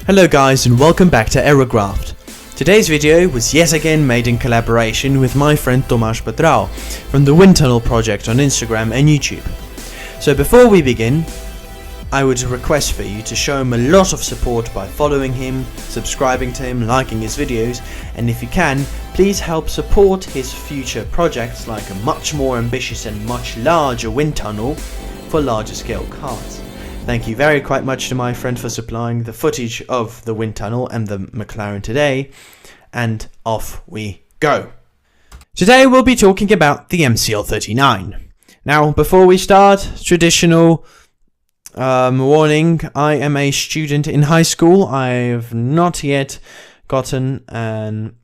Hello guys and welcome back to Aerocraft. Today's video was yet again made in collaboration with my friend Tomas Patrao from the Windtunnel project on Instagram and YouTube. So before we begin, I would request for you to show him a lot of support by following him, subscribing to him, liking his videos, and if you can, please help support his future projects like a much more ambitious and much larger wind tunnel for larger scale cars. Thank you very quite much to my friend for supplying the footage of the wind tunnel and the McLaren today, and off we go. Today we'll be talking about the MCL39. Now before we start, traditional warning, I am a student in high school. I have not yet gotten an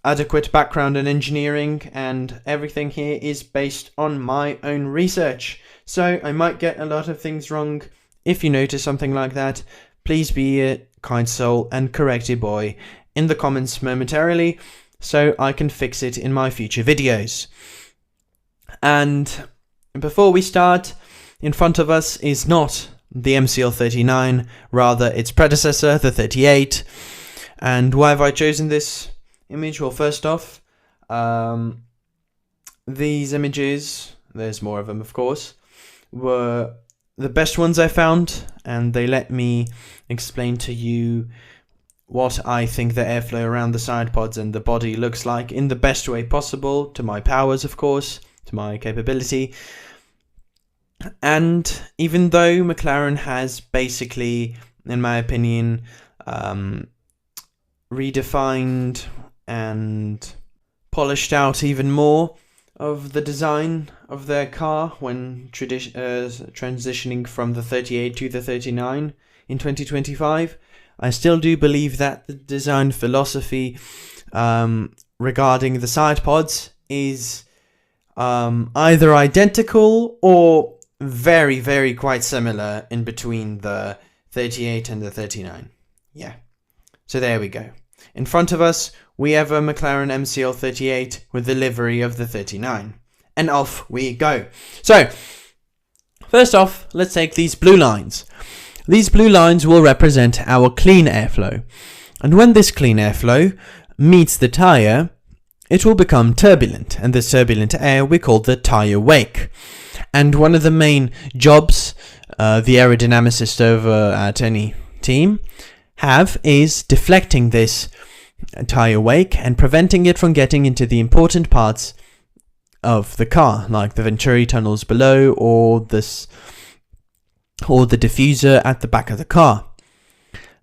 adequate background in engineering, and everything here is based on my own research. So I might get a lot of things wrong. If you notice something like that, please be a kind soul and correct your boy in the comments momentarily so I can fix it in my future videos. And before we start, in front of us is not the MCL39, rather its predecessor, the 38. And why have I chosen this image? Well, first off, these images, there's more of them of course, were the best ones I found, and they let me explain to you what I think the airflow around the side pods and the body looks like in the best way possible, to my powers of course, to my capability. And even though McLaren has basically, in my opinion, redefined and polished out even more of the design of their car when transitioning from the 38 to the 39 in 2025, I still do believe that the design philosophy regarding the side pods is either identical or very quite similar in between the 38 and the 39. Yeah, so there we go. In front of us, we have a McLaren MCL38 with the livery of the 39. And off we go. So, first off, let's take these blue lines. These blue lines will represent our clean airflow. And when this clean airflow meets the tyre, it will become turbulent. And this turbulent air we call the tyre wake. And one of the main jobs the aerodynamicist over at any team have is deflecting this tyre wake and preventing it from getting into the important parts of the car, like the venturi tunnels below or the diffuser at the back of the car.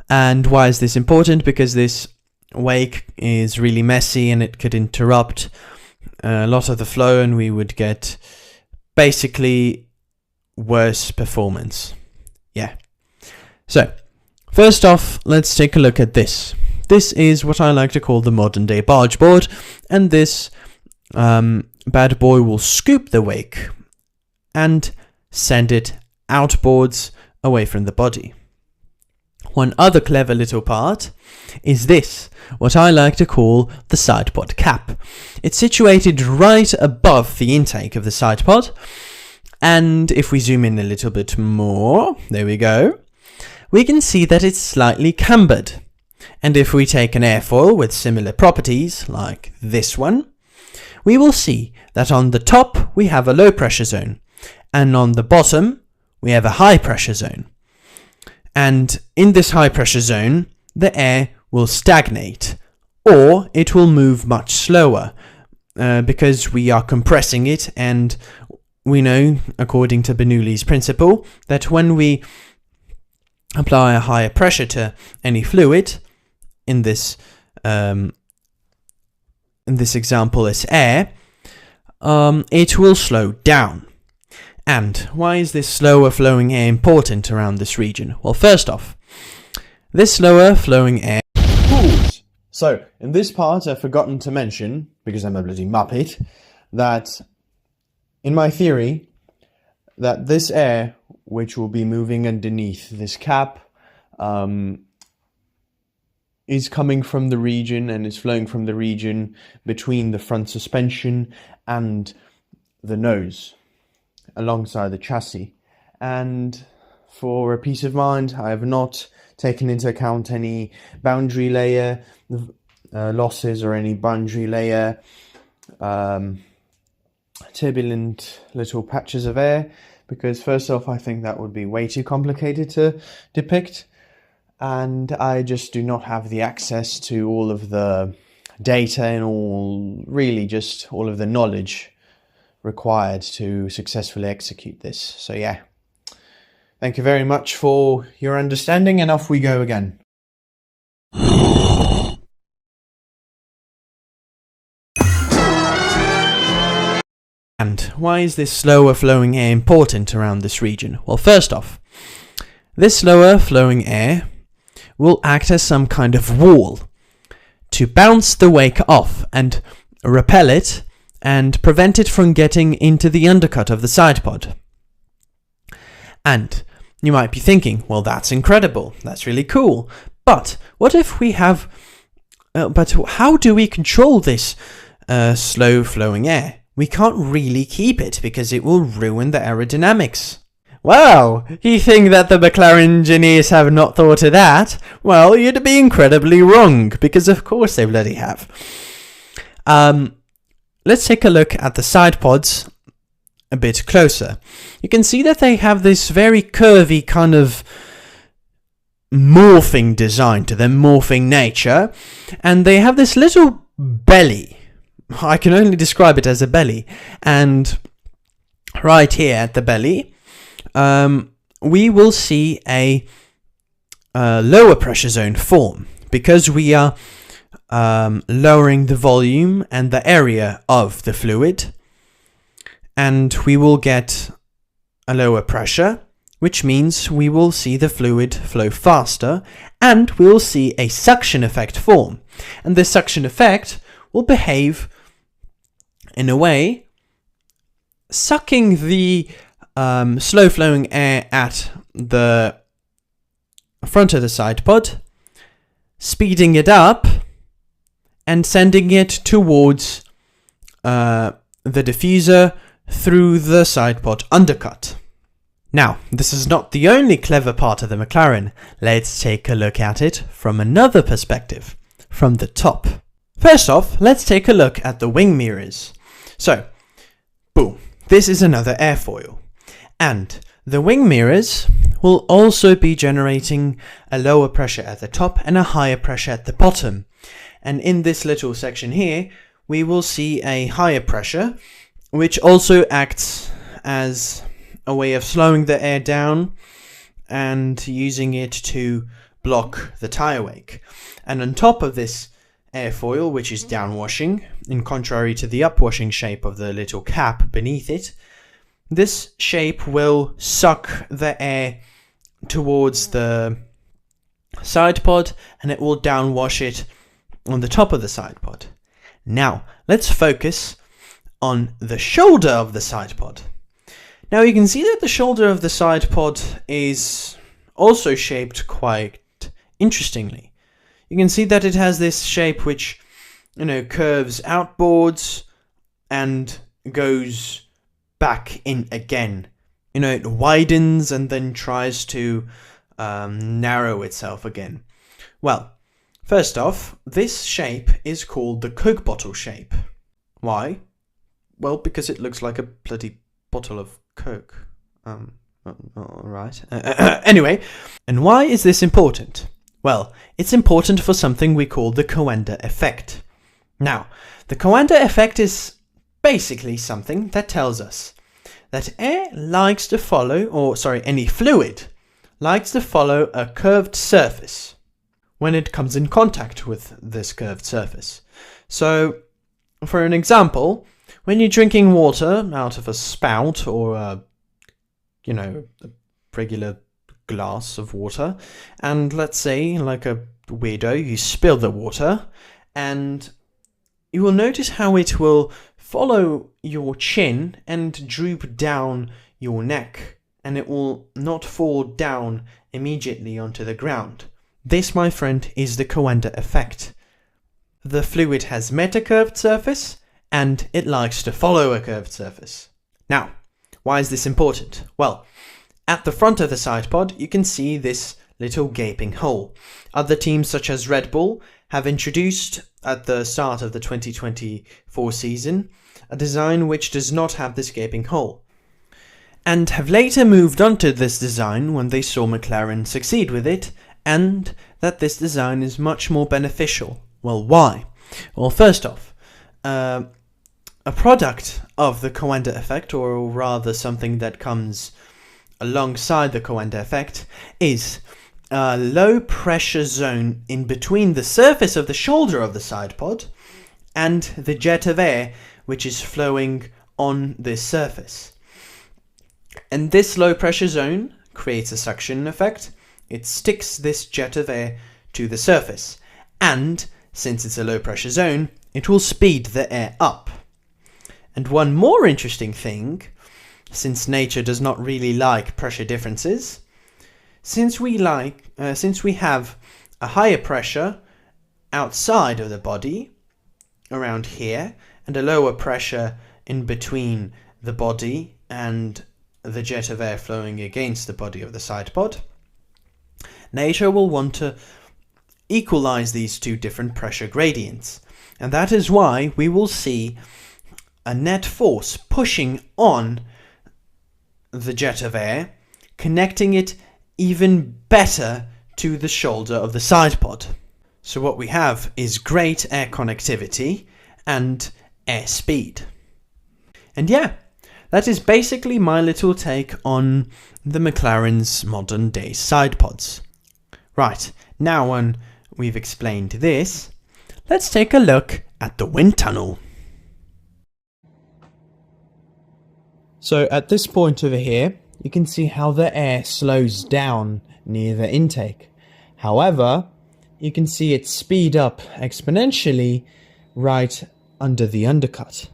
And why is this important? Because this wake is really messy and it could interrupt a lot of the flow, and we would get basically worse performance. Yeah. So first off, let's take a look at this. This is what I like to call the modern day barge board, and this bad boy will scoop the wake and send it outboards away from the body. One other clever little part is this, what I like to call the sidepod cap. It's situated right above the intake of the sidepod, and if we zoom in a little bit more, there we go, we can see that it's slightly cambered. And if we take an airfoil with similar properties, like this one, we will see that on the top we have a low pressure zone, and on the bottom we have a high pressure zone. And in this high pressure zone, the air will stagnate, or it will move much slower, because we are compressing it, and we know, according to Bernoulli's principle, that when we apply a higher pressure to any fluid, in this example as air, it will slow down. And why is this slower flowing air important around this region? Well, first off, this slower flowing air cools. So in this part I've forgotten to mention, because I'm a bloody muppet, that in my theory that this air, which will be moving underneath this cap, is coming from the region and is flowing from the region between the front suspension and the nose alongside the chassis. And for a peace of mind, I have not taken into account any boundary layer losses or any boundary layer turbulent little patches of air, because first off, I think that would be way too complicated to depict, and I just do not have the access to all of the data and all of the knowledge required to successfully execute this. So yeah, thank you very much for your understanding, and off we go again. And why is this slower flowing air important around this region? Well, first off, this slower flowing air will act as some kind of wall to bounce the wake off and repel it and prevent it from getting into the undercut of the sidepod. And you might be thinking, well, that's incredible, that's really cool, but what if we have but how do we control this slow flowing air? We can't really keep it because it will ruin the aerodynamics. Wow, you think that the McLaren engineers have not thought of that? Well, you'd be incredibly wrong, because of course they bloody have. Let's take a look at the side pods a bit closer. You can see that they have this very curvy kind of morphing design to them, morphing nature, and they have this little belly. I can only describe it as a belly, and right here at the belly we will see a lower pressure zone form, because we are lowering the volume and the area of the fluid, and we will get a lower pressure, which means we will see the fluid flow faster, and we will see a suction effect form, and this suction effect will behave in a way sucking the slow flowing air at the front of the side pod, speeding it up and sending it towards the diffuser through the side pod undercut. Now, this is not the only clever part of the McLaren. Let's take a look at it from another perspective, from the top. First off, let's take a look at the wing mirrors. So, boom, this is another airfoil, and the wing mirrors will also be generating a lower pressure at the top and a higher pressure at the bottom. And in this little section here, we will see a higher pressure, which also acts as a way of slowing the air down and using it to block the tire wake. And on top of this airfoil, which is downwashing, in contrary to the upwashing shape of the little cap beneath it, this shape will suck the air towards the side pod, and it will downwash it on the top of the side pod. Now, let's focus on the shoulder of the side pod. Now, you can see that the shoulder of the side pod is also shaped quite interestingly. You can see that it has this shape which, curves outboards and goes back in again. It widens and then tries to narrow itself again. Well, first off, this shape is called the Coke bottle shape. Why? Well, because it looks like a bloody bottle of Coke. Alright. Anyway, and why is this important? Well, it's important for something we call the Coanda effect. Now, the Coanda effect is basically something that tells us that air likes to follow, any fluid likes to follow a curved surface when it comes in contact with this curved surface. So, for an example, when you're drinking water out of a spout or a regular glass of water, and let's say, like a weirdo, you spill the water, and you will notice how it will follow your chin and droop down your neck, and it will not fall down immediately onto the ground. This, my friend, is the Coanda effect. The fluid has met a curved surface, and it likes to follow a curved surface. Now, why is this important? Well, at the front of the side pod, you can see this little gaping hole. Other teams such as Red Bull have introduced at the start of the 2024 season a design which does not have this gaping hole, and have later moved on to this design when they saw McLaren succeed with it, and that this design is much more beneficial. Well, why? Well, first off, a product of the Coanda effect, or rather something that comes alongside the Coanda effect, is a low pressure zone in between the surface of the shoulder of the sidepod and the jet of air which is flowing on this surface. And this low pressure zone creates a suction effect. It sticks this jet of air to the surface, and since it's a low pressure zone, it will speed the air up. And one more interesting thing, since nature does not really like pressure differences, since we have a higher pressure outside of the body, around here, and a lower pressure in between the body and the jet of air flowing against the body of the sidepod, nature will want to equalize these two different pressure gradients, and that is why we will see a net force pushing on the jet of air, connecting it even better to the shoulder of the sidepod. So what we have is great air connectivity and air speed. And yeah, that is basically my little take on the McLaren's modern day sidepods. Right, now when we've explained this, let's take a look at the wind tunnel. So at this point over here, you can see how the air slows down near the intake. However, you can see it speed up exponentially right under the undercut.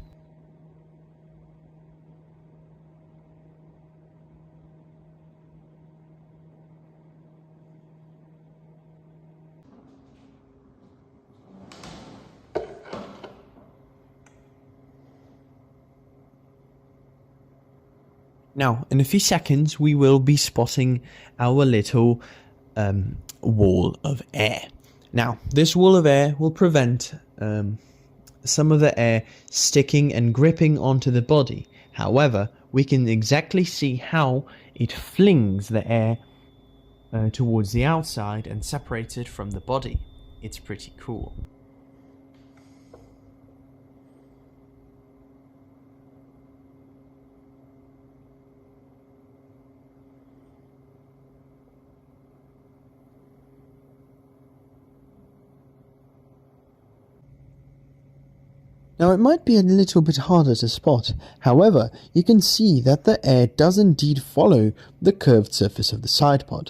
Now, in a few seconds, we will be spotting our little wall of air. Now, this wall of air will prevent some of the air sticking and gripping onto the body. However, we can exactly see how it flings the air towards the outside and separates it from the body. It's pretty cool. Now it might be a little bit harder to spot, however, you can see that the air does indeed follow the curved surface of the sidepod.